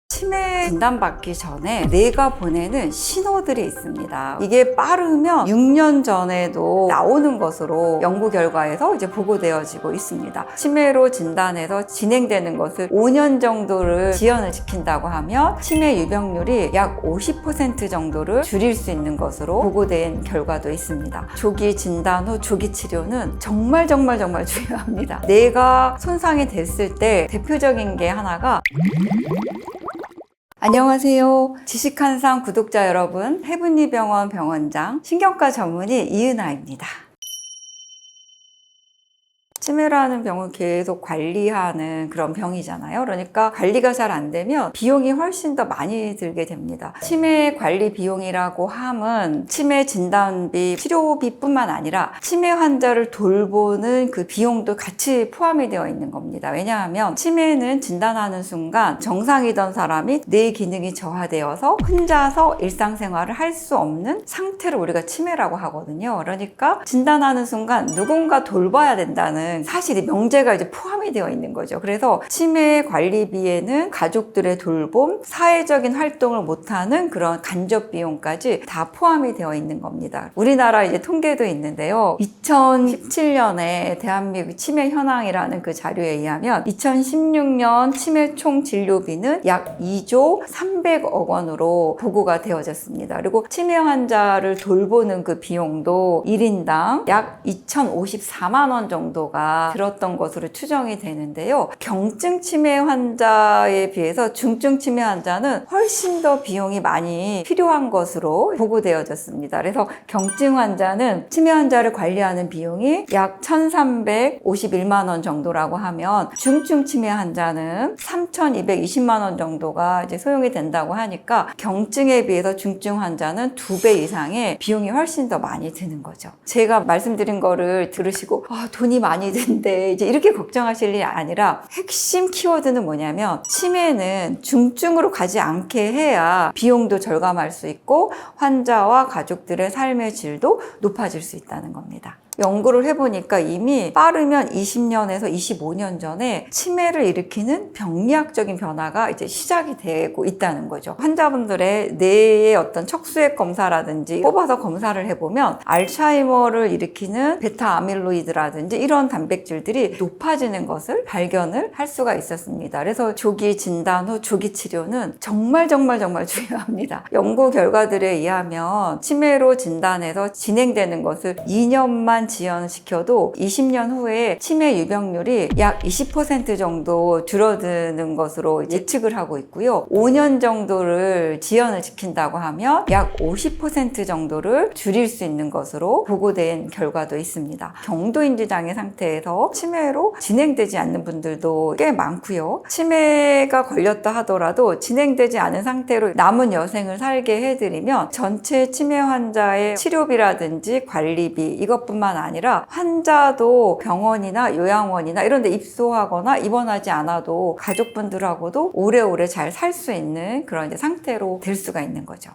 치매 진단받기 전에 뇌가 보내는 신호들이 있습니다. 이게 빠르면 6년 전에도 나오는 것으로 연구 결과에서 이제 보고되어지고 있습니다. 치매로 진단해서 진행되는 것을 5년 정도를 지연을 시킨다고 하면 치매 유병률이 약 50% 정도를 줄일 수 있는 것으로 보고된 결과도 있습니다. 조기 진단 후 조기 치료는 정말 중요합니다. 뇌가 손상이 됐을 때 대표적인 게 하나가 안녕하세요. 지식한상 구독자 여러분, 해븐리병원 병원장 신경과 전문의 이은하입니다. 치매라는 병을 계속 관리하는 그런 병이잖아요. 그러니까 관리가 잘 안 되면 비용이 훨씬 더 많이 들게 됩니다. 치매 관리 비용이라고 함은 치매 진단비, 치료비뿐만 아니라 치매 환자를 돌보는 그 비용도 같이 포함이 되어 있는 겁니다. 왜냐하면 치매는 진단하는 순간 정상이던 사람이 뇌 기능이 저하되어서 혼자서 일상생활을 할 수 없는 상태를 우리가 치매라고 하거든요. 그러니까 진단하는 순간 누군가 돌봐야 된다는 사실이 명제가 이제 포함이 되어 있는 거죠. 그래서 치매 관리비에는 가족들의 돌봄, 사회적인 활동을 못하는 그런 간접 비용까지 다 포함이 되어 있는 겁니다. 우리나라 이제 통계도 있는데요. 2017년에 대한민국 치매 현황이라는 그 자료에 의하면 2016년 치매 총 진료비는 약 2조 300억 원으로 보고가 되어졌습니다. 그리고 치매 환자를 돌보는 그 비용도 1인당 약 2,054만 원 정도가 들었던 것으로 추정이 되는데요. 경증 치매 환자에 비해서 중증 치매 환자는 훨씬 더 비용이 많이 필요한 것으로 보고되어졌습니다. 그래서 경증 환자는 치매 환자를 관리하는 비용이 약 1,351만 원 정도라고 하면 중증 치매 환자는 3,220만 원 정도가 이제 소용이 된다고 하니까 경증에 비해서 중증 환자는 2배 이상의 비용이 훨씬 더 많이 드는 거죠. 제가 말씀드린 거를 들으시고 돈이 많이 든데 이제 이렇게 걱정하실 일이 아니라 핵심 키워드는 뭐냐면 치매는 중증으로 가지 않게 해야 비용도 절감할 수 있고 환자와 가족들의 삶의 질도 높아질 수 있다는 겁니다. 연구를 해보니까 이미 빠르면 20년에서 25년 전에 치매를 일으키는 병리학적인 변화가 이제 시작이 되고 있다는 거죠. 환자분들의 뇌의 어떤 척수액 검사라든지 뽑아서 검사를 해보면 알츠하이머를 일으키는 베타 아밀로이드라든지 이런 단백질들이 높아지는 것을 발견을 할 수가 있었습니다. 그래서 조기 진단 후 조기 치료는 정말 중요합니다. 연구 결과들에 의하면 치매로 진단해서 진행되는 것을 2년만 지연시켜도 20년 후에 치매 유병률이 약 20% 정도 줄어드는 것으로 예측을 하고 있고요. 5년 정도를 지연을 시킨다고 하면 약 50% 정도를 줄일 수 있는 것으로 보고된 결과도 있습니다. 경도인지 장애 상태에서 치매로 진행되지 않는 분들도 꽤 많고요. 치매가 걸렸다 하더라도 진행되지 않은 상태로 남은 여생을 살게 해드리면 전체 치매 환자의 치료비라든지 관리비 이것뿐만 아니라 환자도 병원이나 요양원이나 이런 데 입소하거나 입원하지 않아도 가족분들하고도 오래오래 잘 살 수 있는 그런 이제 상태로 될 수가 있는 거죠.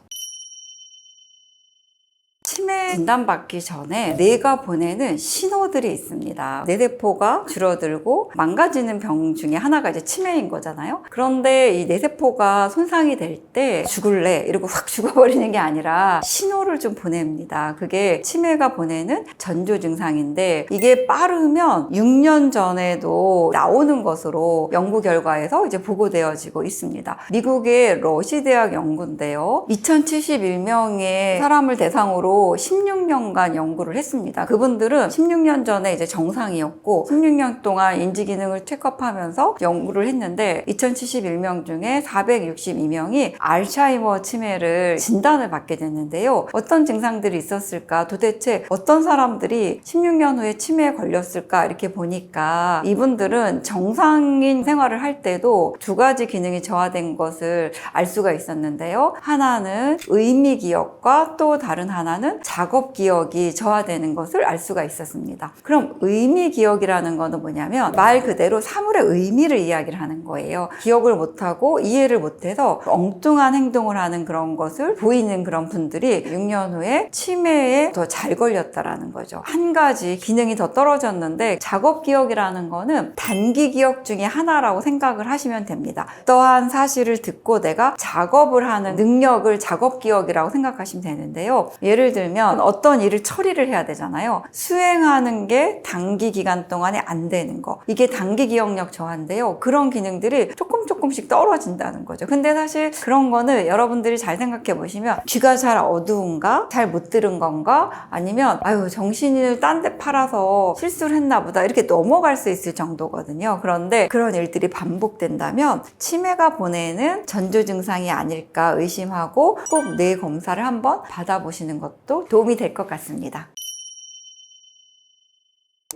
치매 진단받기 전에 뇌가 보내는 신호들이 있습니다. 뇌세포가 줄어들고 망가지는 병 중에 하나가 이제 치매인 거잖아요. 그런데 이 뇌세포가 손상이 될 때 죽을래 이러고 확 죽어버리는 게 아니라 신호를 좀 보냅니다. 그게 치매가 보내는 전조 증상인데 이게 빠르면 6년 전에도 나오는 것으로 연구 결과에서 이제 보고되어지고 있습니다. 미국의 러시 대학 연구인데요. 2,071명의 사람을 대상으로 16년간 연구를 했습니다. 그분들은 16년 전에 이제 정상이었고 16년 동안 인지 기능을 체크업하면서 연구를 했는데 2,071명 중에 462명이 알츠하이머 치매를 진단을 받게 됐는데요. 어떤 증상들이 있었을까? 도대체 어떤 사람들이 16년 후에 치매에 걸렸을까? 이렇게 보니까 이분들은 정상인 생활을 할 때도 2가지 기능이 저하된 것을 알 수가 있었는데요. 하나는 의미 기억과 또 다른 하나는 경우는 작업 기억이 저하되는 것을 알 수가 있었습니다. 그럼 의미 기억이라는 거는 뭐냐면 말 그대로 사물의 의미를 이야기를 하는 거예요. 기억을 못하고 이해를 못해서 엉뚱한 행동을 하는 그런 것을 보이는 그런 분들이 6년 후에 치매에 더 잘 걸렸다라는 거죠. 한 가지 기능이 더 떨어졌는데 작업 기억이라는 거는 단기 기억 중에 하나라고 생각을 하시면 됩니다. 어떠한 사실을 듣고 내가 작업을 하는 능력을 작업 기억이라고 생각하시면 되는데요. 예를 들면 어떤 일을 처리를 해야 되잖아요. 수행하는 게 단기 기간 동안에 안 되는 거. 이게 단기 기억력 저하인데요. 그런 기능들이 조금씩 떨어진다는 거죠. 근데 사실 그런 거는 여러분들이 잘 생각해 보시면 귀가 잘 어두운가? 잘 못 들은 건가? 아니면 아유 정신을 딴 데 팔아서 실수를 했나 보다 이렇게 넘어갈 수 있을 정도거든요. 그런데 그런 일들이 반복된다면 치매가 보내는 전조 증상이 아닐까 의심하고 꼭 뇌 검사를 한번 받아보시는 것도 도움이 될 것 같습니다.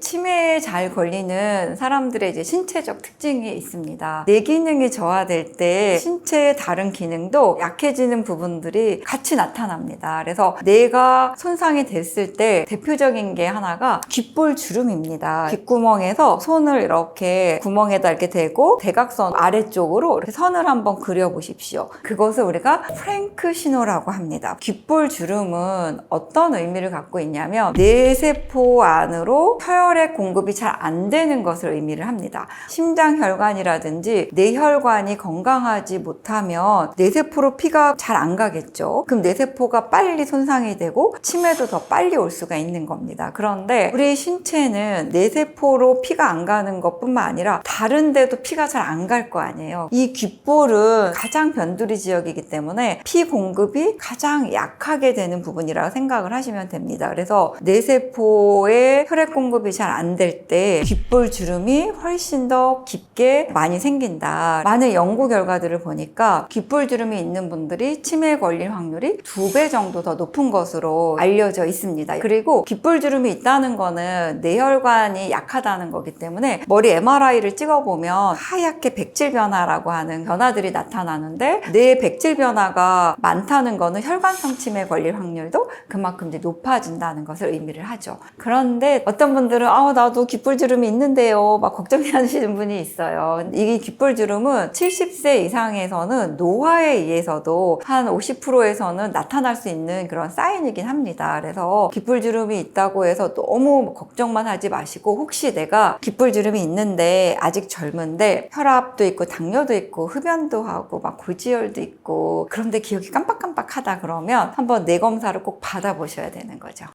치매에 잘 걸리는 사람들의 이제 신체적 특징이 있습니다. 뇌 기능이 저하될 때 신체의 다른 기능도 약해지는 부분들이 같이 나타납니다. 그래서 뇌가 손상이 됐을 때 대표적인 게 하나가 귓볼 주름입니다. 귓구멍에서 손을 이렇게 구멍에다 이렇게 대고 대각선 아래쪽으로 이렇게 선을 한번 그려보십시오. 그것을 우리가 프랭크 신호라고 합니다. 귓볼 주름은 어떤 의미를 갖고 있냐면 뇌세포 안으로 혈액 공급이 잘 안 되는 것을 의미를 합니다. 심장혈관이라든지 뇌혈관이 건강하지 못하면 뇌세포로 피가 잘 안 가겠죠. 그럼 뇌세포가 빨리 손상이 되고 치매도 더 빨리 올 수가 있는 겁니다. 그런데 우리 신체는 뇌세포로 피가 안 가는 것뿐만 아니라 다른 데도 피가 잘 안 갈 거 아니에요. 이 귓볼은 가장 변두리 지역이기 때문에 피 공급이 가장 약하게 되는 부분이라고 생각을 하시면 됩니다. 그래서 뇌세포의 혈액 공급이 잘 안 될 때 귓볼 주름이 훨씬 더 깊게 많이 생긴다. 많은 연구 결과들을 보니까 귓볼 주름이 있는 분들이 치매에 걸릴 확률이 2배 정도 더 높은 것으로 알려져 있습니다. 그리고 귓볼 주름이 있다는 거는 뇌혈관이 약하다는 거기 때문에 머리 MRI를 찍어보면 하얗게 백질 변화라고 하는 변화들이 나타나는데 뇌 백질 변화가 많다는 거는 혈관성 치매에 걸릴 확률도 그만큼 이제 높아진다는 것을 의미를 하죠. 그런데 어떤 분들은 나도 귓볼 주름이 있는데요 막 걱정하시는 분이 있어요. 이 귓볼 주름은 70세 이상에서는 노화에 의해서도 한 50%에서는 나타날 수 있는 그런 사인이긴 합니다. 그래서 귓볼 주름이 있다고 해서 너무 걱정만 하지 마시고 혹시 내가 귓볼 주름이 있는데 아직 젊은데 혈압도 있고 당뇨도 있고 흡연도 하고 막 고지혈도 있고 그런데 기억이 깜빡깜빡하다 그러면 한번 뇌 검사를 꼭 받아보셔야 되는 거죠.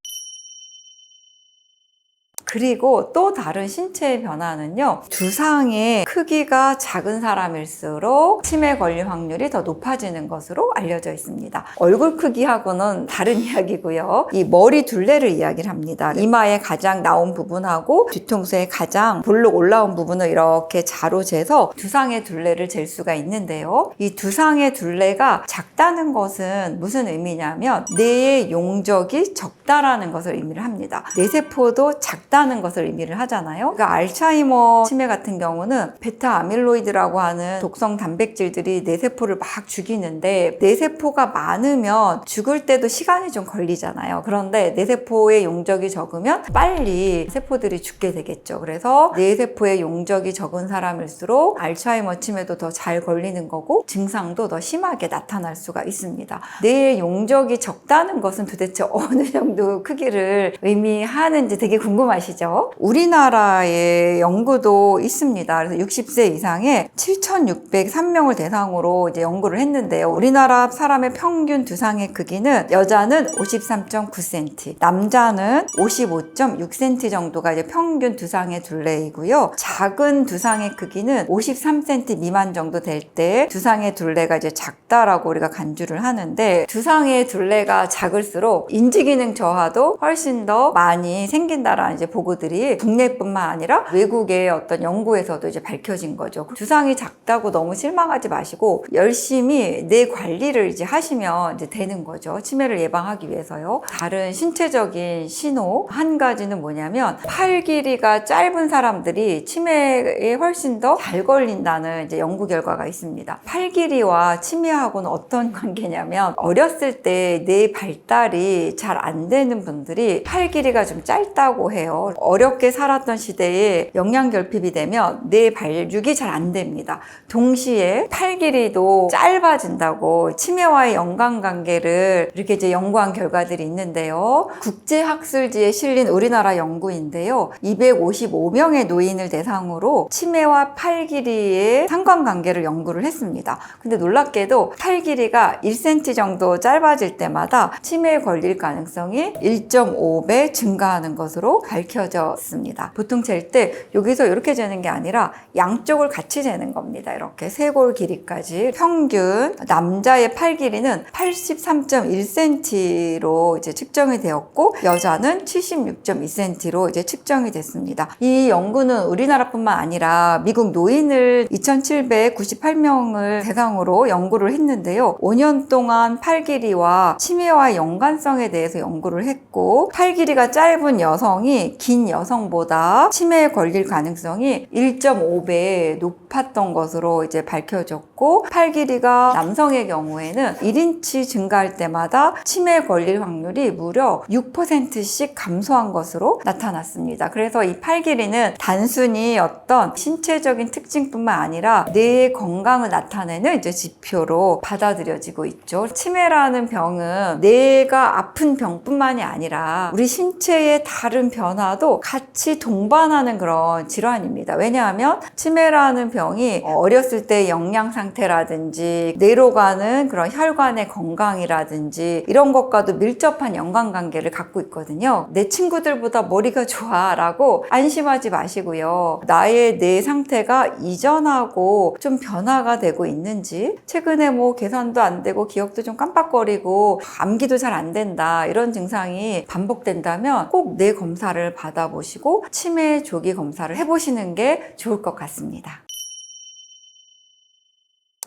그리고 또 다른 신체의 변화는요. 두상의 크기가 작은 사람일수록 치매 걸릴 확률이 더 높아지는 것으로 알려져 있습니다. 얼굴 크기하고는 다른 이야기고요. 이 머리 둘레를 이야기를 합니다. 이마의 가장 나온 부분하고 뒤통수의 가장 볼록 올라온 부분을 이렇게 자로 재서 두상의 둘레를 잴 수가 있는데요. 이 두상의 둘레가 작다는 것은 무슨 의미냐면 뇌의 용적이 적다라는 것을 의미를 합니다. 뇌세포도 작다는 것을 의미를 하잖아요. 그러니까 알츠하이머 치매 같은 경우는 베타 아밀로이드라고 하는 독성 단백질들이 뇌세포를 막 죽이는데 뇌세포가 많으면 죽을 때도 시간이 좀 걸리잖아요. 그런데 뇌세포의 용적이 적으면 빨리 세포들이 죽게 되겠죠. 그래서 뇌세포의 용적이 적은 사람일수록 알츠하이머 치매도 더 잘 걸리는 거고 증상도 더 심하게 나타날 수가 있습니다. 뇌의 용적이 적다는 것은 도대체 어느 정도 크기를 의미하는지 되게 궁금하시죠? 우리나라의 연구도 있습니다. 그래서 60세 이상의 7,603명을 대상으로 이제 연구를 했는데요. 우리나라 사람의 평균 두상의 크기는 여자는 53.9cm, 남자는 55.6cm 정도가 이제 평균 두상의 둘레이고요. 작은 두상의 크기는 53cm 미만 정도 될 때 두상의 둘레가 이제 작다라고 우리가 간주를 하는데 두상의 둘레가 작을수록 인지기능 저하도 훨씬 더 많이 생긴다라는 이제 보고들이 국내뿐만 아니라 외국의 어떤 연구에서도 이제 밝혀진 거죠. 주상이 작다고 너무 실망하지 마시고 열심히 내 관리를 이제 하시면 이제 되는 거죠. 치매를 예방하기 위해서요. 다른 신체적인 신호 한 가지는 뭐냐면 팔 길이가 짧은 사람들이 치매에 훨씬 더 잘 걸린다는 이제 연구 결과가 있습니다. 팔 길이와 치매하고는 어떤 관계냐면 어렸을 때 뇌 발달이 잘 안 되는 분들이 팔 길이가 좀 짧다고 해요. 어렵게 살았던 시대에 영양결핍이 되면 뇌 발육이 잘 안 됩니다. 동시에 팔 길이도 짧아진다고 치매와의 연관관계를 이렇게 이제 연구한 결과들이 있는데요. 국제학술지에 실린 우리나라 연구인데요. 255명의 노인을 대상으로 치매와 팔 길이의 상관관계를 연구를 했습니다. 근데 놀랍게도 팔 길이가 1cm 정도 짧아질 때마다 치매에 걸릴 가능성이 1.5배 증가하는 것으로 밝혀졌습니다. 보통 잴 때 여기서 이렇게 재는 게 아니라 양쪽을 같이 재는 겁니다. 이렇게 쇄골 길이까지. 평균 남자의 팔 길이는 83.1cm로 이제 측정이 되었고 여자는 76.2cm로 이제 측정이 됐습니다. 이 연구는 우리나라뿐만 아니라 미국 노인을 2,798명을 대상으로 연구를 했는데요. 5년 동안 팔 길이와 치매와의 연관성에 대해서 연구를 했고 팔 길이가 짧은 여성이 긴 여성보다 치매에 걸릴 가능성이 1.5배 높았던 것으로 이제 밝혀졌고 팔 길이가 남성의 경우에는 1인치 증가할 때마다 치매에 걸릴 확률이 무려 6%씩 감소한 것으로 나타났습니다. 그래서 이 팔 길이는 단순히 어떤 신체적인 특징뿐만 아니라 뇌의 건강을 나타내는 이제 지표로 받아들여지고 있죠. 치매라는 병은 뇌가 아픈 병뿐만이 아니라 우리 신체의 다른 변화도 같이 동반하는 그런 질환입니다. 왜냐하면 치매라는 병이 어렸을 때 영양 상태라든지 뇌로 가는 그런 혈관의 건강이라든지 이런 것과도 밀접한 연관관계를 갖고 있거든요. 내 친구들보다 머리가 좋아 라고 안심하지 마시고요. 나의 뇌 상태가 이전하고 좀 변화가 되고 있는지 최근에 뭐 계산도 안 되고 기억도 좀 깜빡거리고 암기도 잘 안 된다 이런 증상이 반복된다면 꼭 뇌 검사를 받아보시고 치매 조기 검사를 해보시는 게 좋을 것 같습니다.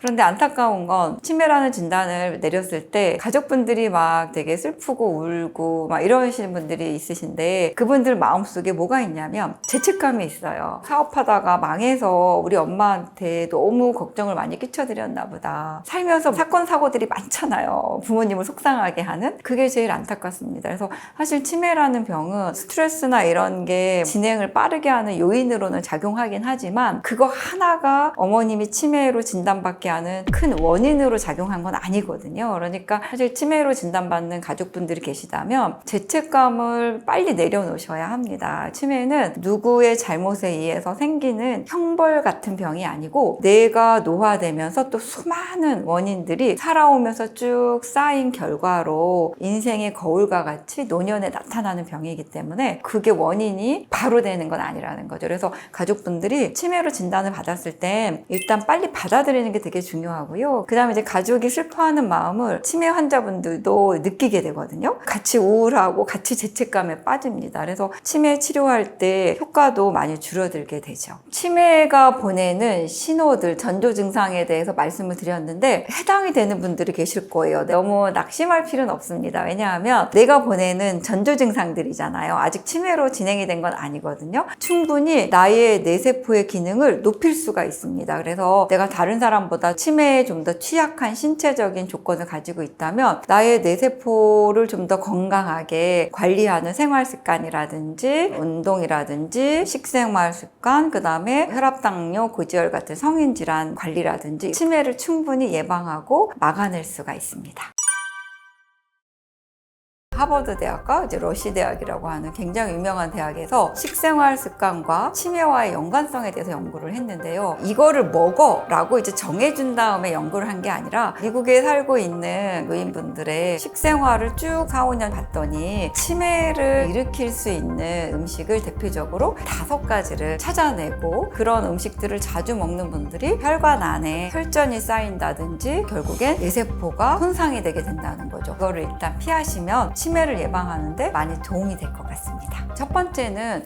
그런데 안타까운 건 치매라는 진단을 내렸을 때 가족분들이 막 되게 슬프고 울고 막 이러시는 분들이 있으신데 그분들 마음속에 뭐가 있냐면 죄책감이 있어요. 사업하다가 망해서 우리 엄마한테 너무 걱정을 많이 끼쳐드렸나 보다. 살면서 사건 사고들이 많잖아요. 부모님을 속상하게 하는. 그게 제일 안타깝습니다. 그래서 사실 치매라는 병은 스트레스나 이런 게 진행을 빠르게 하는 요인으로는 작용하긴 하지만 그거 하나가 어머님이 치매로 진단받게 하는 큰 원인으로 작용한 건 아니거든요. 그러니까 사실 치매로 진단받는 가족분들이 계시다면 죄책감을 빨리 내려놓으셔야 합니다. 치매는 누구의 잘못에 의해서 생기는 형벌 같은 병이 아니고 뇌가 노화되면서 또 수많은 원인들이 살아오면서 쭉 쌓인 결과로 인생의 거울과 같이 노년에 나타나는 병이기 때문에 그게 원인이 바로 되는 건 아니라는 거죠. 그래서 가족분들이 치매로 진단을 받았을 때 일단 빨리 받아들이는 게 되게 중요하고요. 그 다음에 이제 가족이 슬퍼하는 마음을 치매 환자분들도 느끼게 되거든요. 같이 우울하고 같이 죄책감에 빠집니다. 그래서 치매 치료할 때 효과도 많이 줄어들게 되죠. 치매가 보내는 신호들, 전조 증상에 대해서 말씀을 드렸는데 해당이 되는 분들이 계실 거예요. 너무 낙심할 필요는 없습니다. 왜냐하면 내가 보내는 전조 증상들이잖아요. 아직 치매로 진행이 된 건 아니거든요. 충분히 나의 뇌세포의 기능을 높일 수가 있습니다. 그래서 내가 다른 사람보다 치매에 좀 더 취약한 신체적인 조건을 가지고 있다면 나의 뇌세포를 좀 더 건강하게 관리하는 생활 습관이라든지 운동이라든지 식생활 습관, 그 다음에 혈압당뇨, 고지혈 같은 성인질환 관리라든지 치매를 충분히 예방하고 막아낼 수가 있습니다. 하버드 대학과 이제 러시 대학이라고 하는 굉장히 유명한 대학에서 식생활 습관과 치매와의 연관성에 대해서 연구를 했는데요. 이거를 먹어 라고 이제 정해준 다음에 연구를 한 게 아니라 미국에 살고 있는 노인분들의 식생활을 쭉 4, 5년 봤더니 치매를 일으킬 수 있는 음식을 대표적으로 5가지를 찾아내고 그런 음식들을 자주 먹는 분들이 혈관 안에 혈전이 쌓인다든지 결국엔 뇌세포가 손상이 되게 된다는 거죠. 그거를 일단 피하시면 치매 치매를 예방하는데 많이 도움이 될 것 같습니다. 첫 번째는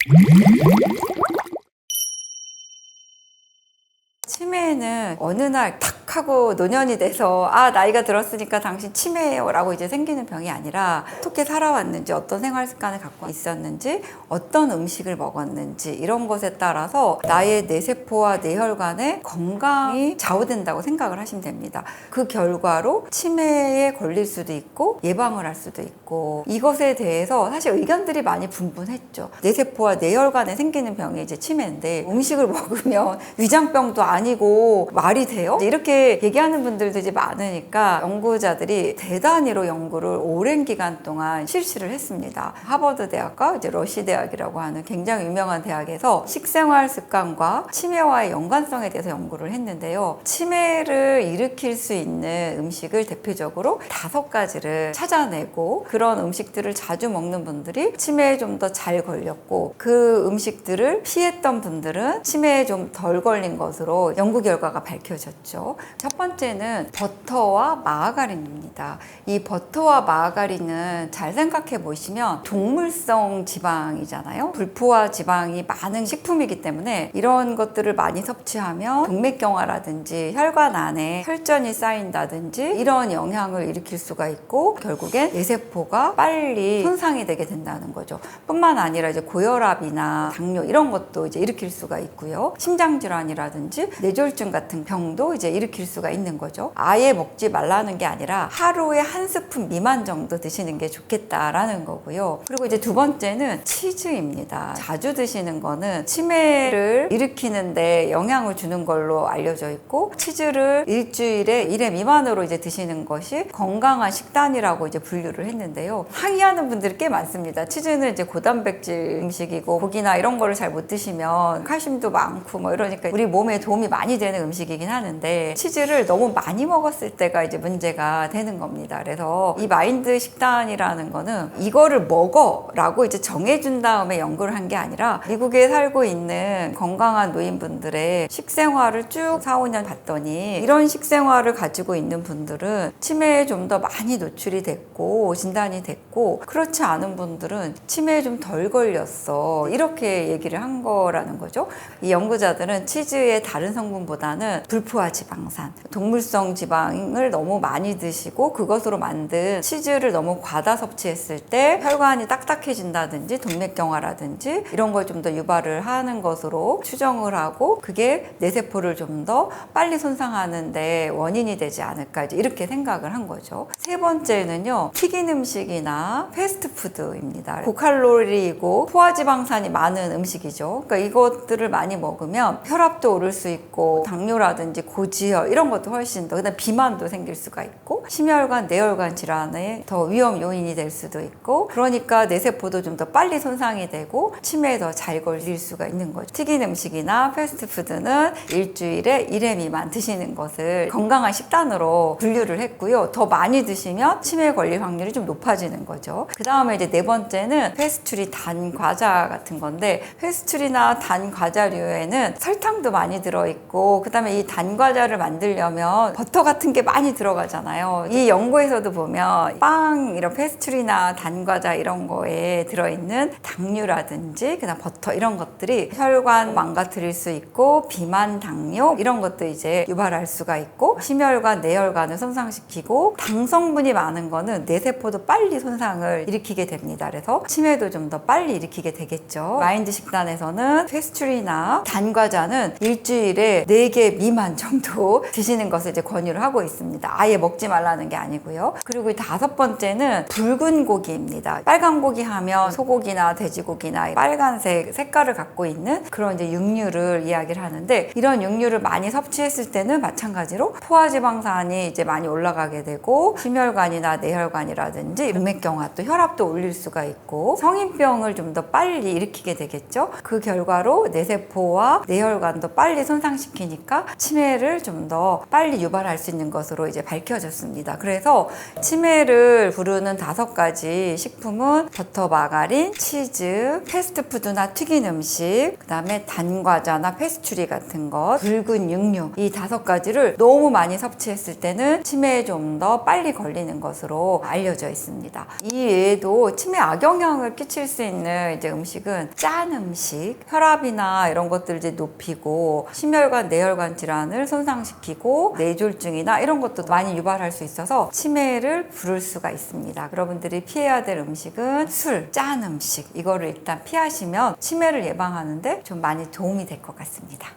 치매는 어느 날 탁 하고 노년이 돼서 나이가 들었으니까 당신 치매예요 라고 이제 생기는 병이 아니라 어떻게 살아왔는지, 어떤 생활 습관을 갖고 있었는지, 어떤 음식을 먹었는지 이런 것에 따라서 나의 뇌세포와 뇌혈관의 건강이 좌우된다고 생각을 하시면 됩니다. 그 결과로 치매에 걸릴 수도 있고 예방을 할 수도 있고, 이것에 대해서 사실 의견들이 많이 분분했죠. 뇌세포와 뇌혈관에 생기는 병이 이제 치매인데 음식을 먹으면 위장병도 아니고 말이 돼요? 이렇게 얘기하는 분들도 이제 많으니까 연구자들이 대단히로 연구를 오랜 기간 동안 실시를 했습니다. 하버드 대학과 이제 러시 대학이라고 하는 굉장히 유명한 대학에서 식생활 습관과 치매와의 연관성에 대해서 연구를 했는데요. 치매를 일으킬 수 있는 음식을 대표적으로 5가지를 찾아내고, 그런 음식들을 자주 먹는 분들이 치매에 좀 더 잘 걸렸고, 그 음식들을 피했던 분들은 치매에 좀 덜 걸린 것으로 연구 결과가 밝혀졌죠. 첫 번째는 버터와 마가린입니다. 이 버터와 마가린은 잘 생각해 보시면 동물성 지방이잖아요. 불포화 지방이 많은 식품이기 때문에 이런 것들을 많이 섭취하면 동맥경화라든지 혈관 안에 혈전이 쌓인다든지 이런 영향을 일으킬 수가 있고, 결국엔 뇌세포가 빨리 손상이 되게 된다는 거죠. 뿐만 아니라 이제 고혈압이나 당뇨 이런 것도 이제 일으킬 수가 있고요. 심장질환이라든지 뇌졸중 같은 병도 이제 일으킬 수가 있는 거죠. 아예 먹지 말라는 게 아니라 하루에 1스푼 미만 정도 드시는 게 좋겠다라는 거고요. 그리고 이제 두 번째는 치즈입니다. 자주 드시는 거는 치매를 일으키는데 영향을 주는 걸로 알려져 있고, 치즈를 일주일에 1회 미만으로 이제 드시는 것이 건강한 식단이라고 이제 분류를 했는데요. 항의하는 분들이 꽤 많습니다. 치즈는 이제 고단백질 음식이고 고기나 이런 거를 잘 못 드시면 칼슘도 많고 뭐 이러니까 우리 몸에 도움이 많이 되는 음식이긴 하는데, 치즈를 너무 많이 먹었을 때가 이제 문제가 되는 겁니다. 그래서 이 마인드 식단이라는 거는 이거를 먹어 라고 이제 정해준 다음에 연구를 한 게 아니라, 미국에 살고 있는 건강한 노인분들의 식생활을 쭉 4, 5년 봤더니 이런 식생활을 가지고 있는 분들은 치매에 좀 더 많이 노출이 됐고 진단이 됐고, 그렇지 않은 분들은 치매에 좀 덜 걸렸어, 이렇게 얘기를 한 거라는 거죠. 이 연구자들은 치즈의 다른 성분보다는 불포화 지방산, 동물성 지방을 너무 많이 드시고 그것으로 만든 치즈를 너무 과다 섭취했을 때 혈관이 딱딱해진다든지 동맥경화라든지 이런 걸 좀 더 유발을 하는 것으로 추정을 하고, 그게 뇌세포를 좀 더 빨리 손상하는데 원인이 되지 않을까, 이렇게 생각을 한 거죠. 세 번째는요, 튀긴 음식이나 패스트푸드입니다. 고칼로리이고 포화지방산이 많은 음식이죠. 그러니까 이것들을 많이 먹으면 혈압도 오를 수 있고 당뇨라든지 고지혈 이런 것도 훨씬 더, 그다음 비만도 생길 수가 있고 심혈관, 뇌혈관 질환의 더 위험 요인이 될 수도 있고, 그러니까 뇌세포도 좀 더 빨리 손상이 되고 치매에 더 잘 걸릴 수가 있는 거죠. 튀긴 음식이나 패스트푸드는 일주일에 1회 미만 드시는 것을 건강한 식단으로 분류를 했고요. 더 많이 드시면 치매에 걸릴 확률이 좀 높아지는 거죠. 그 다음에 이제 네 번째는 페스츄리 단 과자 같은 건데, 페스츄리나 단 과자류에는 설탕도 많이 들어있고, 그 다음에 이 단 과자를 만들려면 버터 같은 게 많이 들어가잖아요. 이 연구에서도 보면 빵, 이런 페스츄리나 단 과자 이런 거에 들어있는 당류라든지 그다음 버터 이런 것들이 혈관 망가뜨릴 수 있고, 비만, 당뇨 이런 것도 이제 유발할 수가 있고, 심혈관, 뇌혈관을 손상시키고, 당 성분이 많은 거는 뇌세포도 빨리 손상을 일으키게 됩니다. 그래서 치매도 좀 더 빨리 일으키게 되겠죠. 마인드 식단에서는 페스츄리나 단 과자는 일주일에 4개 미만 정도 드시는 것을 이제 권유를 하고 있습니다. 아예 먹지 말라는 게 아니고요. 그리고 다섯 번째는 붉은 고기입니다. 빨간 고기 하면 소고기나 돼지고기나 빨간색 색깔을 갖고 있는 그런 이제 육류를 이야기를 하는데, 이런 육류를 많이 섭취했을 때는 마찬가지로 포화지방산이 이제 많이 올라가게 되고, 심혈관이나 뇌혈관이라든지 동맥경화 또 혈압도 올릴 수가 있고 성인병을 좀 더 빨리 일으키게 되겠죠. 그 결과로 뇌세포와 뇌혈관도 빨리 손상시키니까 치매를 좀 더 빨리 유발할 수 있는 것으로 이제 밝혀졌습니다. 그래서 치매를 부르는 5가지 식품은 버터, 마가린, 치즈, 패스트푸드나 튀긴 음식, 그 다음에 단과자나 페스츄리 같은 것, 붉은 육류, 이 5가지를 너무 많이 섭취했을 때는 치매에 좀 더 빨리 걸리는 것으로 알려져 있습니다. 이 외에도 치매 악영향을 끼칠 수 있는 이제 음식은 짠 음식, 혈압이나 이런 것들 이제 높이고 심혈관, 내혈관 질환을 손상시키고 뇌졸중이나 이런 것도 많이 유발할 수 있어서 치매를 부를 수가 있습니다. 여러분들이 피해야 될 음식은 술, 짠 음식, 이거를 일단 피하시면 치매를 예방하는데 좀 많이 도움이 될 것 같습니다.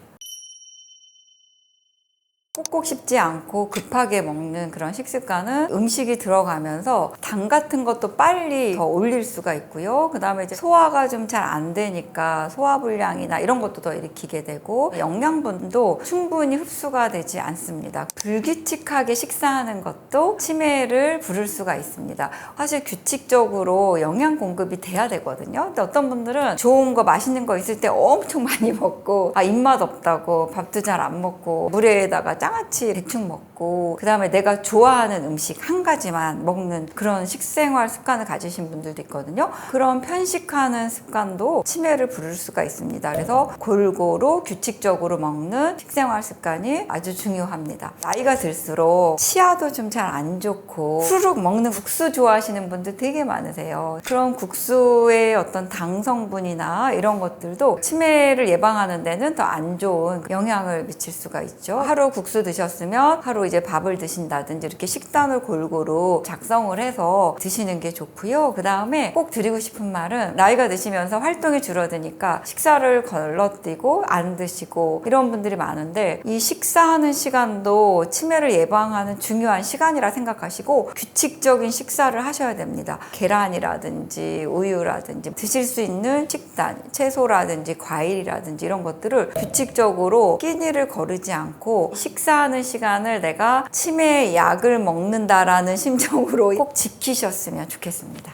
꼭꼭 씹지 않고 급하게 먹는 그런 식습관은 음식이 들어가면서 당 같은 것도 빨리 더 올릴 수가 있고요. 그 다음에 이제 소화가 좀 잘 안 되니까 소화불량이나 이런 것도 더 일으키게 되고, 영양분도 충분히 흡수가 되지 않습니다. 불규칙하게 식사하는 것도 치매를 부를 수가 있습니다. 사실 규칙적으로 영양 공급이 돼야 되거든요. 근데 어떤 분들은 좋은 거, 맛있는 거 있을 때 엄청 많이 먹고, 입맛 없다고 밥도 잘 안 먹고 물에다가 장아찌 대충 먹고, 그 다음에 내가 좋아하는 음식 한 가지만 먹는 그런 식생활 습관을 가지신 분들도 있거든요. 그런 편식하는 습관도 치매를 부를 수가 있습니다. 그래서 골고루 규칙적으로 먹는 식생활 습관이 아주 중요합니다. 나이가 들수록 치아도 좀 잘 안 좋고 후루룩 먹는 국수 좋아하시는 분들 되게 많으세요. 그런 국수의 어떤 당 성분이나 이런 것들도 치매를 예방하는 데는 더 안 좋은 영향을 미칠 수가 있죠. 하루 국수 드셨으면 하루 이제 밥을 드신다든지 이렇게 식단을 골고루 작성을 해서 드시는 게 좋고요. 그 다음에 꼭 드리고 싶은 말은, 나이가 드시면서 활동이 줄어드니까 식사를 걸러뛰고 안 드시고 이런 분들이 많은데, 이 식사하는 시간도 치매를 예방하는 중요한 시간이라 생각하시고 규칙적인 식사를 하셔야 됩니다. 계란이라든지 우유라든지 드실 수 있는 식단, 채소라든지 과일이라든지 이런 것들을 규칙적으로 끼니를 거르지 않고 식사하는 시간을 내가 치매의 약을 먹는다라는 심정으로 꼭 지키셨으면 좋겠습니다.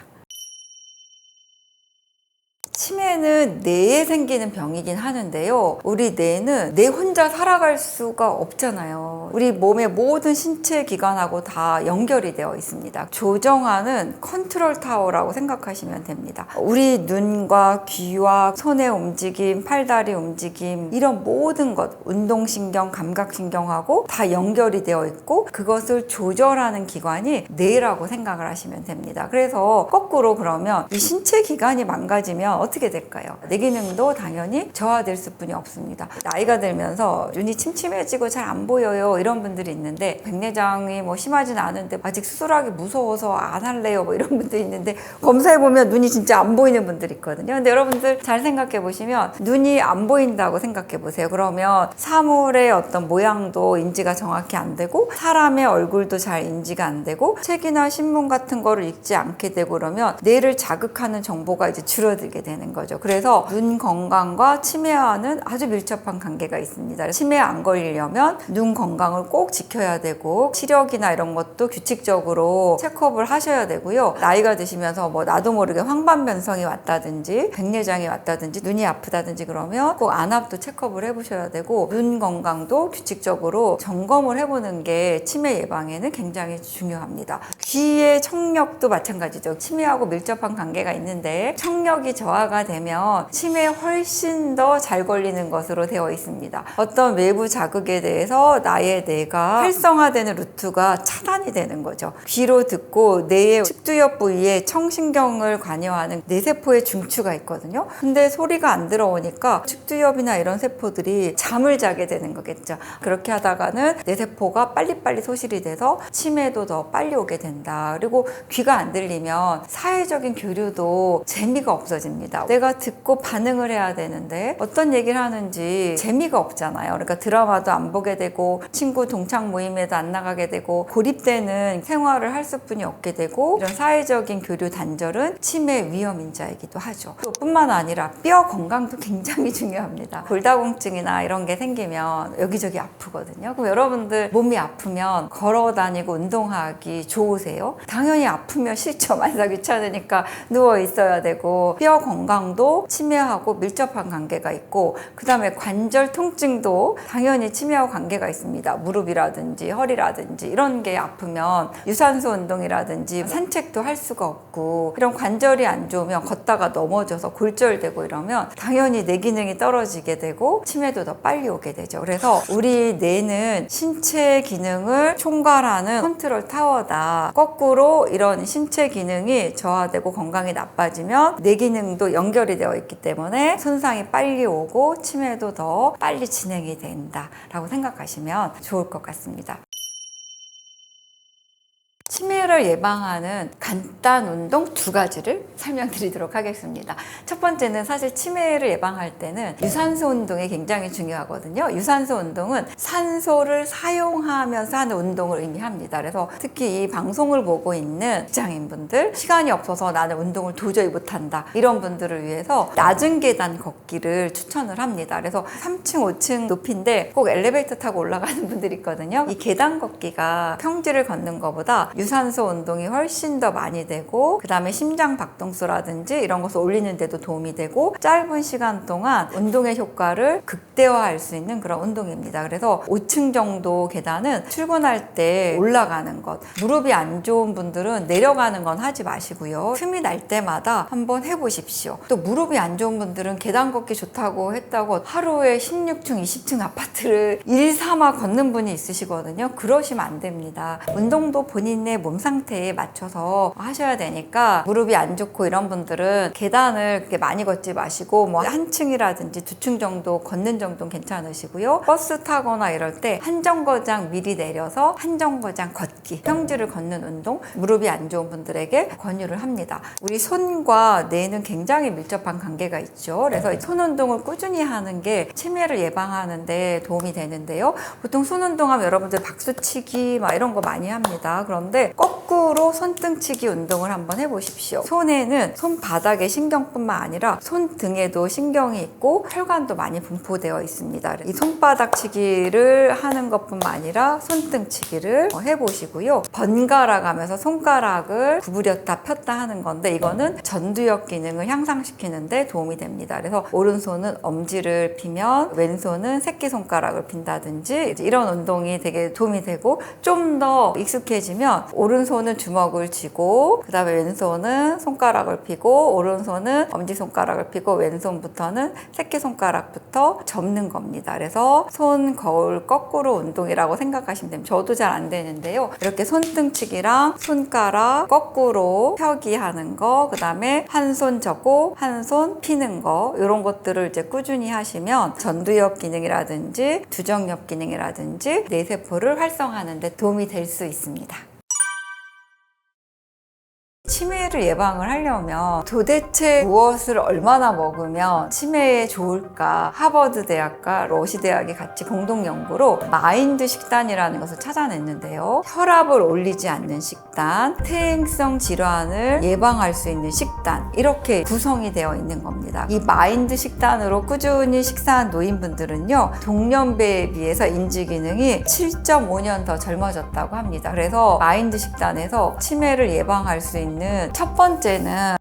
치매는 뇌에 생기는 병이긴 하는데요. 우리 뇌는 내 혼자 살아갈 수가 없잖아요. 우리 몸의 모든 신체 기관하고 다 연결이 되어 있습니다. 조정하는 컨트롤 타워라고 생각하시면 됩니다. 우리 눈과 귀와 손의 움직임, 팔다리 움직임, 이런 모든 것, 운동신경, 감각신경하고 다 연결이 되어 있고, 그것을 조절하는 기관이 뇌라고 생각을 하시면 됩니다. 그래서 거꾸로 그러면 이 신체 기관이 망가지면 어떻게 될까요? 뇌 기능도 당연히 저하될 수뿐이 없습니다. 나이가 들면서 눈이 침침해지고 잘 안 보여요, 이런 분들이 있는데, 백내장이 뭐 심하진 않은데 아직 수술하기 무서워서 안 할래요, 뭐 이런 분들이 있는데, 검사해보면 눈이 진짜 안 보이는 분들이 있거든요. 근데 여러분들 잘 생각해 보시면, 눈이 안 보인다고 생각해 보세요. 그러면 사물의 어떤 모양도 인지가 정확히 안 되고, 사람의 얼굴도 잘 인지가 안 되고, 책이나 신문 같은 거를 읽지 않게 되고, 그러면 뇌를 자극하는 정보가 이제 줄어들게 되는 거죠. 그래서 눈 건강과 치매와는 아주 밀접한 관계가 있습니다. 치매에 안 걸리려면 눈 건강을 꼭 지켜야 되고, 시력이나 이런 것도 규칙적으로 체크업을 하셔야 되고요. 나이가 드시면서 뭐 나도 모르게 황반변성이 왔다든지 백내장이 왔다든지 눈이 아프다든지 그러면 꼭 안압도 체크업을 해보셔야 되고, 눈 건강도 규칙적으로 점검을 해보는 게 치매 예방에는 굉장히 중요합니다. 귀의 청력도 마찬가지죠. 치매하고 밀접한 관계가 있는데, 청력이 저하가 되면 치매에 훨씬 더 잘 걸리는 것으로 되어 있습니다. 어떤 외부 자극에 대해서 나의 뇌가 활성화되는 루트가 차단이 되는 거죠. 귀로 듣고 뇌의 측두엽 부위에 청신경을 관여하는 뇌세포의 중추가 있거든요. 근데 소리가 안 들어오니까 측두엽이나 이런 세포들이 잠을 자게 되는 거겠죠. 그렇게 하다가는 뇌세포가 빨리빨리 소실이 돼서 치매도 더 빨리 오게 된다. 그리고 귀가 안 들리면 사회적인 교류도 재미가 없어집니다. 내가 듣고 반응을 해야 되는데 어떤 얘기를 하는지 재미가 없잖아요. 그러니까 드라마도 안 보게 되고, 친구 동창 모임에도 안 나가게 되고, 고립되는 생활을 할 수뿐이 없게 되고, 이런 사회적인 교류 단절은 치매 위험 인자이기도 하죠. 또 뿐만 아니라 뼈 건강도 굉장히 중요합니다. 골다공증이나 이런 게 생기면 여기저기 아프거든요. 그럼 여러분들 몸이 아프면 걸어 다니고 운동하기 좋으세요? 당연히 아프면 싫죠. 만사 귀찮으니까 누워 있어야 되고, 뼈 건강 건강도 치매하고 밀접한 관계가 있고, 그 다음에 관절 통증도 당연히 치매하고 관계가 있습니다. 무릎이라든지 허리라든지 이런 게 아프면 유산소 운동이라든지 산책도 할 수가 없고, 이런 관절이 안 좋으면 걷다가 넘어져서 골절되고 이러면 당연히 뇌 기능이 떨어지게 되고 치매도 더 빨리 오게 되죠. 그래서 우리 뇌는 신체 기능을 총괄하는 컨트롤 타워다. 거꾸로 이런 신체 기능이 저하되고 건강이 나빠지면 뇌 기능도 연결이 되어 있기 때문에 손상이 빨리 오고 치매도 더 빨리 진행이 된다라고 생각하시면 좋을 것 같습니다. 치매를 예방하는 간단 운동 2가지를 설명드리도록 하겠습니다. 첫 번째는 사실 치매를 예방할 때는 유산소 운동이 굉장히 중요하거든요. 유산소 운동은 산소를 사용하면서 하는 운동을 의미합니다. 그래서 특히 이 방송을 보고 있는 직장인분들, 시간이 없어서 나는 운동을 도저히 못한다, 이런 분들을 위해서 낮은 계단 걷기를 추천을 합니다. 그래서 3층, 5층 높이인데 꼭 엘리베이터 타고 올라가는 분들이 있거든요. 이 계단 걷기가 평지를 걷는 것보다 유산소 운동이 훨씬 더 많이 되고, 그 다음에 심장 박동수라든지 이런 것을 올리는 데도 도움이 되고, 짧은 시간 동안 운동의 효과를 극대화할 수 있는 그런 운동입니다. 그래서 5층 정도 계단은 출근할 때 올라가는 것, 무릎이 안 좋은 분들은 내려가는 건 하지 마시고요. 틈이 날 때마다 한번 해보십시오. 또 무릎이 안 좋은 분들은 계단 걷기 좋다고 했다고 하루에 16층, 20층 아파트를 일삼아 걷는 분이 있으시거든요. 그러시면 안 됩니다. 운동도 본인의 몸 상태에 맞춰서 하셔야 되니까, 무릎이 안 좋고 이런 분들은 계단을 그렇게 많이 걷지 마시고 뭐 한 층이라든지 2층 정도 걷는 정도는 괜찮으시고요. 버스 타거나 이럴 때 한 정거장 미리 내려서 한 정거장 걷기, 평지를 걷는 운동, 무릎이 안 좋은 분들에게 권유를 합니다. 우리 손과 뇌는 굉장히 밀접한 관계가 있죠. 그래서 손 운동을 꾸준히 하는 게 치매를 예방하는 데 도움이 되는데요. 보통 손 운동하면 여러분들 박수치기 막 이런 거 많이 합니다. 그런데 거꾸로 손등치기 운동을 한번 해보십시오. 손에는 손바닥에 신경뿐만 아니라 손등에도 신경이 있고 혈관도 많이 분포되어 있습니다. 이 손바닥치기를 하는 것뿐만 아니라 손등치기를 해보시고요. 번갈아 가면서 손가락을 구부렸다 폈다 하는 건데, 이거는 전두엽 기능을 향상시키는데 도움이 됩니다. 그래서 오른손은 엄지를 피면 왼손은 새끼손가락을 핀다든지 이런 운동이 되게 도움이 되고, 좀 더 익숙해지면 오른손은 주먹을 쥐고, 그 다음에 왼손은 손가락을 펴고, 오른손은 엄지손가락을 펴고, 왼손부터는 새끼손가락부터 접는 겁니다. 그래서 손, 거울, 거꾸로 운동이라고 생각하시면 됩니다. 저도 잘 안 되는데요. 이렇게 손등치기랑 손가락 거꾸로 펴기 하는 거, 그 다음에 한 손 접고 한 손 피는 거, 이런 것들을 이제 꾸준히 하시면 전두엽 기능이라든지 두정엽 기능이라든지 뇌세포를 활성화하는 데 도움이 될 수 있습니다. 치매를 예방을 하려면 도대체 무엇을 얼마나 먹으면 치매에 좋을까? 하버드 대학과 러시 대학이 같이 공동 연구로 마인드 식단이라는 것을 찾아냈는데요. 혈압을 올리지 않는 식단, 퇴행성 질환을 예방할 수 있는 식단, 이렇게 구성이 되어 있는 겁니다. 이 마인드 식단으로 꾸준히 식사한 노인분들은요, 동년배에 비해서 인지 기능이 7.5년 더 젊어졌다고 합니다. 그래서 마인드 식단에서 치매를 예방할 수 있는 첫 번째는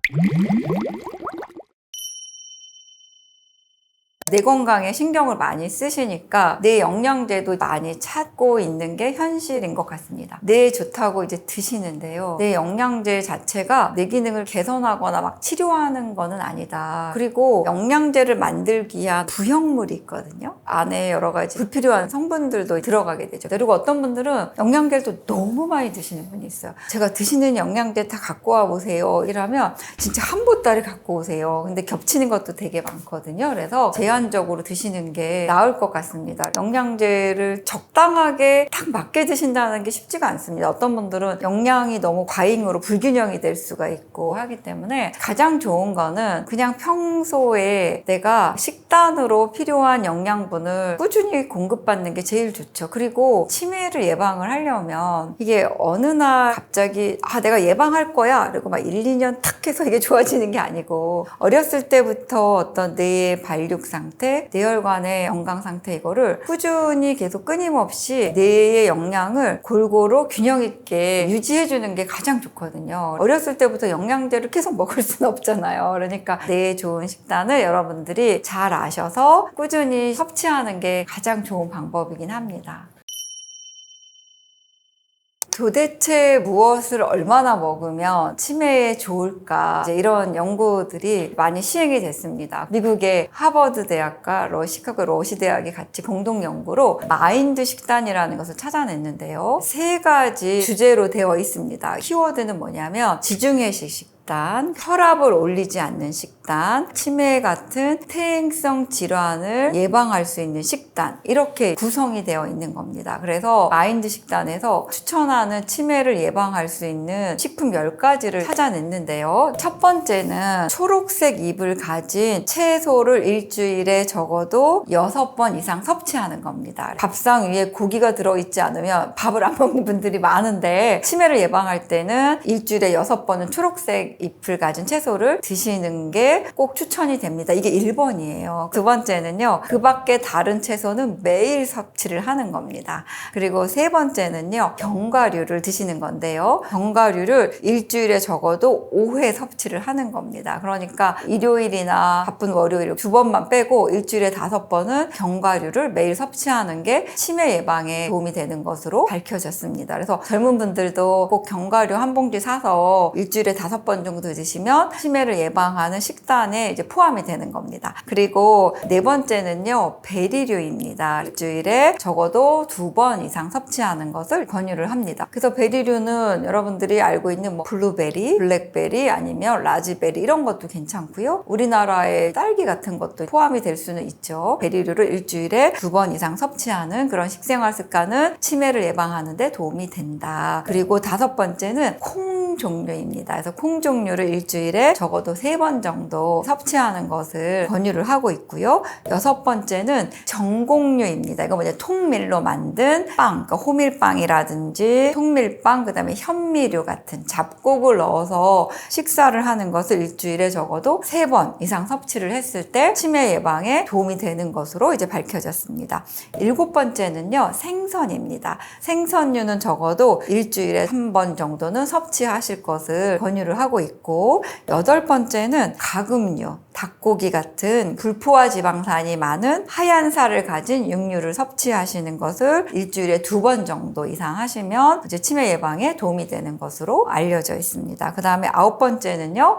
뇌 건강에 신경을 많이 쓰시니까 뇌 영양제도 많이 찾고 있는 게 현실인 것 같습니다. 뇌에 좋다고 이제 드시는데요. 뇌 영양제 자체가 뇌 기능을 개선하거나 막 치료하는 거는 아니다. 그리고 영양제를 만들기 위한 부형물이 있거든요. 안에 여러 가지 불필요한 성분들도 들어가게 되죠. 그리고 어떤 분들은 영양제를 또 너무 많이 드시는 분이 있어요. 제가 드시는 영양제 다 갖고 와 보세요. 이러면 진짜 한 보따리 갖고 오세요. 근데 겹치는 것도 되게 많거든요. 그래서 제한적으로 드시는 게 나을 것 같습니다. 영양제를 적당하게 딱 맞게 드신다는 게 쉽지가 않습니다. 어떤 분들은 영양이 너무 과잉으로 불균형이 될 수가 있고 하기 때문에 가장 좋은 거는 그냥 평소에 내가 식단으로 필요한 영양분을 꾸준히 공급받는 게 제일 좋죠. 그리고 치매를 예방을 하려면 이게 어느 날 갑자기 내가 예방할 거야 그리고 막 1, 2년 탁 해서 이게 좋아지는 게 아니고, 어렸을 때부터 어떤 뇌의 발육 상태, 상태, 뇌혈관의 건강 상태 이거를 꾸준히 계속 끊임없이 뇌의 영양을 골고루 균형 있게 유지해주는 게 가장 좋거든요. 어렸을 때부터 영양제를 계속 먹을 수는 없잖아요. 그러니까 뇌에 좋은 식단을 여러분들이 잘 아셔서 꾸준히 섭취하는 게 가장 좋은 방법이긴 합니다. 도대체 무엇을 얼마나 먹으면 치매에 좋을까? 이제 이런 연구들이 많이 시행이 됐습니다. 미국의 하버드 대학과 시카고 러시 대학이 같이 공동 연구로 마인드 식단이라는 것을 찾아냈는데요. 3가지 주제로 되어 있습니다. 키워드는 뭐냐면 지중해식 식단, 혈압을 올리지 않는 식단, 치매 같은 퇴행성 질환을 예방할 수 있는 식단, 이렇게 구성이 되어 있는 겁니다. 그래서 마인드 식단에서 추천하는 치매를 예방할 수 있는 식품 10가지를 찾아냈는데요. 첫 번째는 초록색 잎을 가진 채소를 일주일에 적어도 6번 이상 섭취하는 겁니다. 밥상 위에 고기가 들어있지 않으면 밥을 안 먹는 분들이 많은데 치매를 예방할 때는 일주일에 6번은 초록색 잎을 가진 채소를 드시는 게 꼭 추천이 됩니다. 이게 1번이에요. 두 번째는요, 그 밖에 다른 채소는 매일 섭취를 하는 겁니다. 그리고 3번째는요, 견과류를 드시는 건데요. 견과류를 일주일에 적어도 5회 섭취를 하는 겁니다. 그러니까 일요일이나 바쁜 월요일 2번만 빼고 일주일에 5번은 견과류를 매일 섭취하는 게 치매 예방에 도움이 되는 것으로 밝혀졌습니다. 그래서 젊은 분들도 꼭 견과류 한 봉지 사서 일주일에 5번 정도 드시면 치매를 예방하는 식단에 이제 포함이 되는 겁니다. 그리고 4번째는요, 베리류입니다. 일주일에 적어도 2번 이상 섭취하는 것을 권유를 합니다. 그래서 베리류는 여러분들이 알고 있는 블루베리, 블랙베리 아니면 라즈베리 이런 것도 괜찮고요. 우리나라의 딸기 같은 것도 포함이 될 수는 있죠. 베리류를 일주일에 2번 이상 섭취하는 그런 식생활 습관은 치매를 예방하는 데 도움이 된다. 그리고 5번째는 콩 종류입니다. 그래서 콩 종류를 일주일에 적어도 3번 정도 섭취하는 것을 권유를 하고 있고요. 6번째는 전곡류입니다. 이거 통밀로 만든 빵, 그러니까 호밀빵이라든지 통밀빵, 그 다음에 현미류 같은 잡곡을 넣어서 식사를 하는 것을 일주일에 적어도 3번 이상 섭취를 했을 때 치매 예방에 도움이 되는 것으로 이제 밝혀졌습니다. 7번째는요, 생선입니다. 생선류는 적어도 일주일에 3번 정도는 섭취하실 것을 권유를 하고 있고, 8번째는 가금류, 닭고기 같은 불포화 지방산이 많은 하얀 살을 가진 육류를 섭취하시는 것을 일주일에 2번 정도 이상 하시면 이제 치매 예방에 도움이 되는 것으로 알려져 있습니다. 그 다음에 9번째는요,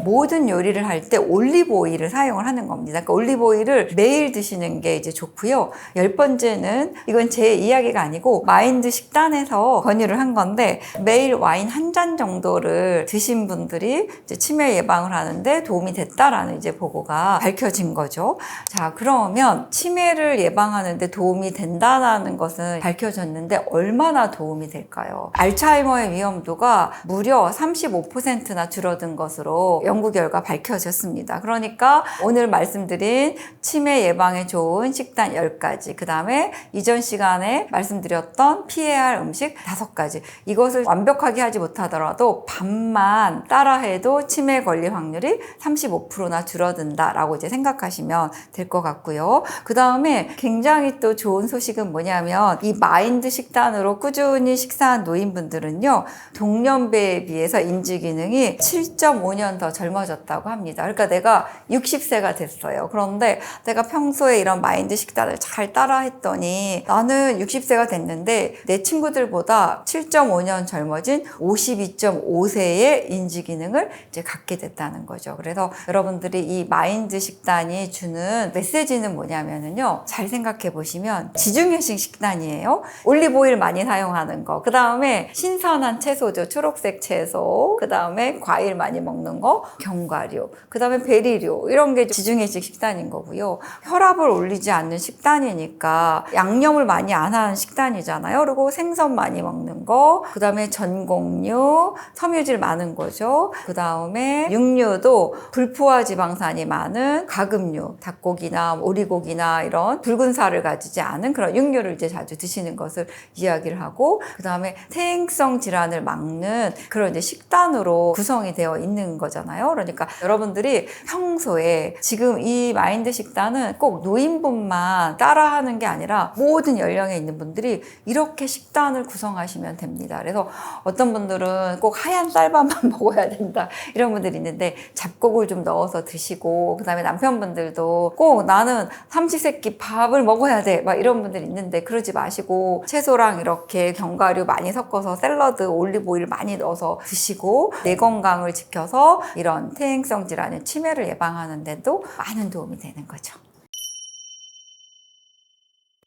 모든 요리를 할 때 올리브 오일을 사용을 하는 겁니다. 그러니까 올리브 오일을 매일 드시는 게 이제 좋고요. 10번째는 이건 제 이야기가 아니고 마인드 식단에서 권유를 한 건데, 매일 와인 한 잔 정도를 드신 분들이 이제 치매 예방을 하는데 도움이 됐다라는 이제 보고가 밝혀진 거죠. 자, 그러면 치매를 예방하는데 도움이 된다는 것은 밝혀졌는데 얼마나 도움이 될까요? 알츠하이머의 위험도가 무려 35%나 줄어든 것으로 연구 결과 밝혀졌습니다. 그러니까 오늘 말씀드린 치매 예방에 좋은 식단 10가지, 그 다음에 이전 시간에 말씀드렸던 피해야 할 음식 5가지, 이것을 완벽하게 하지 못하더라도 반만 따라해도 치매 걸릴 확률이 35%나 줄어든다라고 이제 생각하시면 될 것 같고요. 그 다음에 굉장히 또 좋은 소식은 뭐냐면, 이 마인드 식단으로 꾸준히 식사한 노인분들은요, 동년배에 비해서 인지 기능이 7.5년 더 젊어졌다고 합니다. 그러니까 내가 60세가 됐어요. 그런데 내가 평소에 이런 마인드 식단을 잘 따라 했더니 나는 60세가 됐는데 내 친구들보다 7.5년 젊어진 52.5세의 인지 기능을 이제 갖게 됐다는 거죠. 그래서 여러분들이 이 마인드 식단이 주는 메시지는 뭐냐면요, 잘 생각해 보시면 지중해식 식단이에요. 올리브 오일 많이 사용하는 거, 그 다음에 신선한 채소죠. 초록색 채소, 그 다음에 과일 많이 먹는 거, 견과류, 그 다음에 베리류, 이런 게 지중해식 식단인 거고요. 혈압을 올리지 않는 식단이니까 양념을 많이 안 하는 식단이잖아요. 그리고 생선 많이 먹는 거, 그 다음에 전곡류, 섬유질 많은 거죠. 그 다음에 육류도 불포화 지방산이 많은 가금류, 닭고기나 오리고기나 이런 붉은 살을 가지지 않은 그런 육류를 이제 자주 드시는 것을 이야기를 하고, 그 다음에 퇴행성 질환을 막는 그런 이제 식단으로 구성이 되어 있는 거잖아요. 있잖아요. 그러니까 여러분들이 평소에 지금 이 마인드 식단은 꼭 노인분만 따라하는 게 아니라 모든 연령에 있는 분들이 이렇게 식단을 구성하시면 됩니다. 그래서 어떤 분들은 꼭 하얀 쌀밥만 먹어야 된다 이런 분들이 있는데 잡곡을 좀 넣어서 드시고, 그 다음에 남편분들도 꼭 나는 삼시세끼 밥을 먹어야 돼 막 이런 분들이 있는데 그러지 마시고 채소랑 이렇게 견과류 많이 섞어서 샐러드, 올리브오일 많이 넣어서 드시고 내 건강을 지켜서 이런 퇴행성 질환의 치매를 예방하는 데도 많은 도움이 되는 거죠.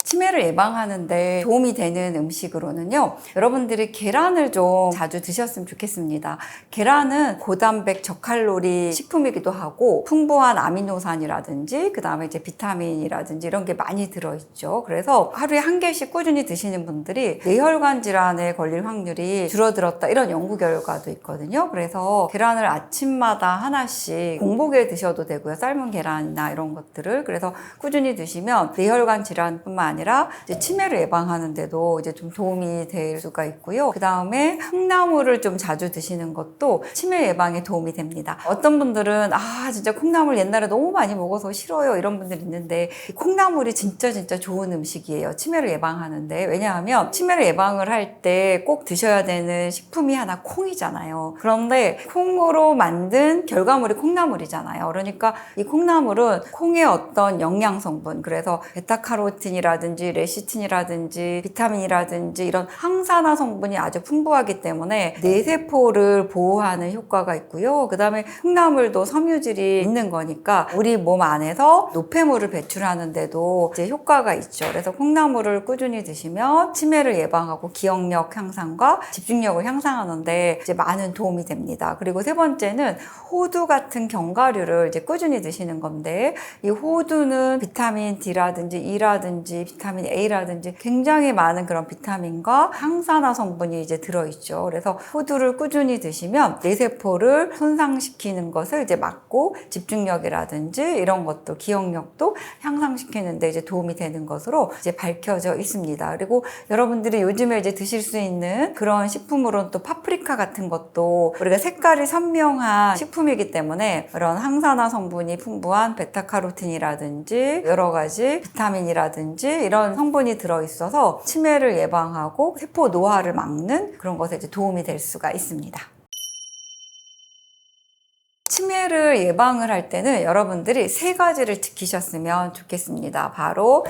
치매를 예방하는데 도움이 되는 음식으로는요, 여러분들이 계란을 좀 자주 드셨으면 좋겠습니다. 계란은 고단백 저칼로리 식품이기도 하고 풍부한 아미노산이라든지 그 다음에 이제 비타민이라든지 이런 게 많이 들어있죠. 그래서 하루에 한 개씩 꾸준히 드시는 분들이 뇌혈관 질환에 걸릴 확률이 줄어들었다 이런 연구 결과도 있거든요. 그래서 계란을 아침마다 하나씩 공복에 드셔도 되고요. 삶은 계란이나 이런 것들을. 그래서 꾸준히 드시면 뇌혈관 질환뿐만 아니라 이제 치매를 예방하는 데도 이제 좀 도움이 될 수가 있고요. 그 다음에 콩나물을 좀 자주 드시는 것도 치매 예방에 도움이 됩니다. 어떤 분들은 진짜 콩나물 옛날에 너무 많이 먹어서 싫어요 이런 분들 있는데 콩나물이 진짜 좋은 음식이에요. 치매를 예방하는데. 왜냐하면 치매를 예방을 할 때 꼭 드셔야 되는 식품이 하나 콩이잖아요. 그런데 콩으로 만든 결과물이 콩나물이잖아요. 그러니까 이 콩나물은 콩의 어떤 영양 성분, 그래서 베타카로틴이라든지 레시틴이라든지 비타민이라든지 이런 항산화 성분이 아주 풍부하기 때문에 뇌세포를 보호하는 효과가 있고요. 그 다음에 콩나물도 섬유질이 있는 거니까 우리 몸 안에서 노폐물을 배출하는데도 이제 효과가 있죠. 그래서 콩나물을 꾸준히 드시면 치매를 예방하고 기억력 향상과 집중력을 향상하는데 이제 많은 도움이 됩니다. 그리고 세 번째는 호두 같은 견과류를 이제 꾸준히 드시는 건데, 이 호두는 비타민 D라든지 E라든지 비타민 A라든지 굉장히 많은 그런 비타민과 항산화 성분이 이제 들어있죠. 그래서 호두를 꾸준히 드시면 뇌세포를 손상시키는 것을 이제 막고 집중력이라든지 이런 것도 기억력도 향상시키는데 이제 도움이 되는 것으로 이제 밝혀져 있습니다. 그리고 여러분들이 요즘에 이제 드실 수 있는 그런 식품으로는 또 파프리카 같은 것도 우리가 색깔이 선명한 식품이기 때문에 그런 항산화 성분이 풍부한 베타카로틴이라든지 여러 가지 비타민이라든지 이런 성분이 들어있어서 치매를 예방하고 세포 노화를 막는 그런 것에 이제 도움이 될 수가 있습니다. 치매를 예방을 할 때는 여러분들이 세 가지를 지키셨으면 좋겠습니다. 바로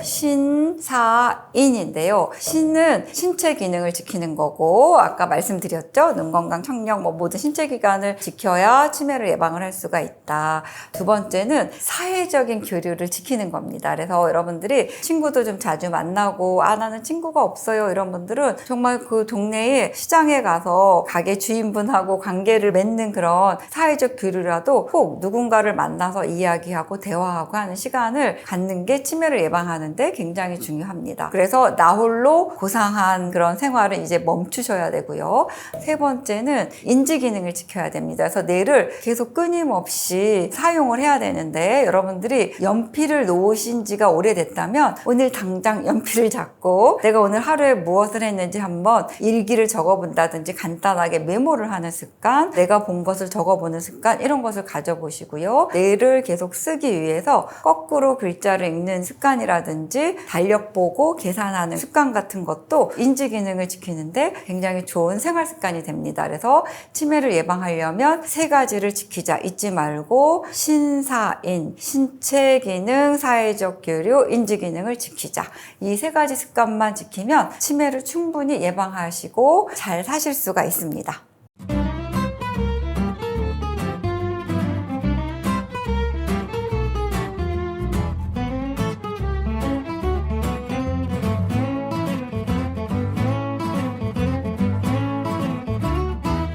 신사인인데요. 신은 신체 기능을 지키는 거고, 아까 말씀드렸죠. 눈 건강, 청력, 모든 신체 기관을 지켜야 치매를 예방을 할 수가 있다. 두 번째는 사회적인 교류를 지키는 겁니다. 그래서 여러분들이 친구도 좀 자주 만나고, 나는 친구가 없어요 이런 분들은 정말 그 동네에 시장에 가서 가게 주인분하고 관계를 맺는 그런 사회적 교류를 라도 꼭 누군가를 만나서 이야기하고 대화하고 하는 시간을 갖는 게 치매를 예방하는데 굉장히 중요합니다. 그래서 나 홀로 고상한 그런 생활은 이제 멈추셔야 되고요. 세 번째는 인지 기능을 지켜야 됩니다. 그래서 뇌를 계속 끊임없이 사용을 해야 되는데, 여러분들이 연필을 놓으신 지가 오래됐다면 오늘 당장 연필을 잡고 내가 오늘 하루에 무엇을 했는지 한번 일기를 적어본다든지 간단하게 메모를 하는 습관, 내가 본 것을 적어보는 습관, 이런 것을 가져보시고요. 뇌를 계속 쓰기 위해서 거꾸로 글자를 읽는 습관이라든지 달력 보고 계산하는 습관 같은 것도 인지 기능을 지키는데 굉장히 좋은 생활 습관이 됩니다. 그래서 치매를 예방하려면 세 가지를 지키자 잊지 말고, 신사인, 신체 기능, 사회적 교류, 인지 기능을 지키자. 이 세 가지 습관만 지키면 치매를 충분히 예방하시고 잘 사실 수가 있습니다.